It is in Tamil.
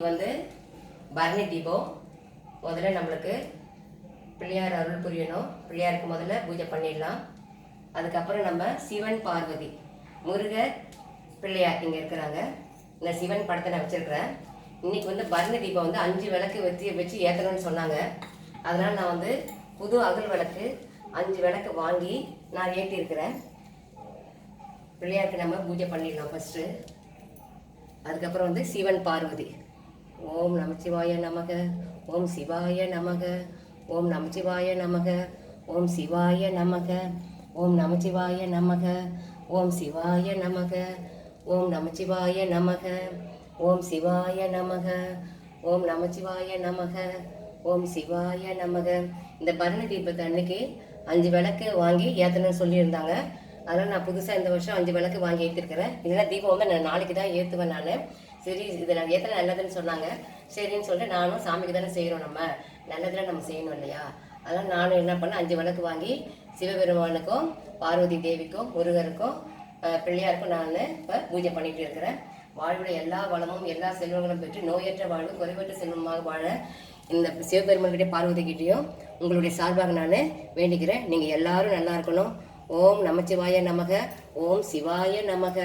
வந்து பரணி தீபம். முதல்ல நம்மளுக்கு பிள்ளையார் அருள் புரியணும். பிள்ளையாருக்கு முதல்ல பூஜை பண்ணிடலாம். அதுக்கப்புறம் நம்ம சிவன் பார்வதி முருகர் பிள்ளையார் இங்கே இருக்கிறாங்க. இந்த சிவன் படத்தை நான் வச்சுருக்கிறேன். இன்றைக்கி வந்து பரணி தீபம் வந்து 5 விளக்கு வச்சு ஏற்றணும்னு சொன்னாங்க. அதனால் நான் வந்து புது அகல் விளக்கு 5 விளக்கு வாங்கி நான் ஏற்றிருக்கிறேன். பிள்ளையாருக்கு நம்ம பூஜை பண்ணிடலாம் ஃபஸ்ட்டு. அதுக்கப்புறம் வந்து சிவன் பார்வதி. ஓம் நமச்சிவாய நமக, ஓம் சிவாய நமக, ஓம் நமச்சிவாய நமக, ஓம் சிவாய நமக, ஓம் நமச்சிவாய நமக, ஓம் சிவாய நமக, ஓம் நமச்சிவாய நமக, ஓம் சிவாய நமக, ஓம் நமச்சிவாய நமக, ஓம் சிவாய நமக. இந்த பரணி தீபத்தை அன்னைக்கு 5 விளக்கு வாங்கி ஏற்றணும்னு சொல்லியிருந்தாங்க. அதனால் நான் புதுசாக இந்த வருஷம் 5 விளக்கு வாங்கி ஏற்றிருக்கிறேன். இல்லைன்னா தீபம் வந்து நான் நாளைக்கு தான் ஏற்றுவேன். நான் சரி இதை நான் ஏற்ற நல்லதுன்னு சொன்னாங்க. சரின்னு சொல்லிட்டு நானும் சாமிக்கு தானே செய்கிறோம், நம்ம நல்லதில் நம்ம செய்யணும் இல்லையா. அதனால் நானும் என்ன பண்ணேன், 5 விளக்கு வாங்கி சிவபெருமானுக்கும் பார்வதி தேவிக்கும் முருகருக்கும் பிள்ளையாருக்கும் நான் இப்போ பூஜை பண்ணிகிட்டு இருக்கிறேன். வாழ்வுடைய எல்லா வளமும் எல்லா செல்வங்களும் பெற்று நோயற்ற வாழ்வு குறைவற்ற செல்வமாக வாழ இந்த சிவபெருமான்கிட்டே பார்வதிக்கிட்டேயும் உங்களுடைய சார்பாக நான் வேண்டிக்கிறேன். நீங்கள் எல்லாரும் நல்லா இருக்கணும். ஓம் நமச்சிவாய நமக, ஓம் சிவாய நமக.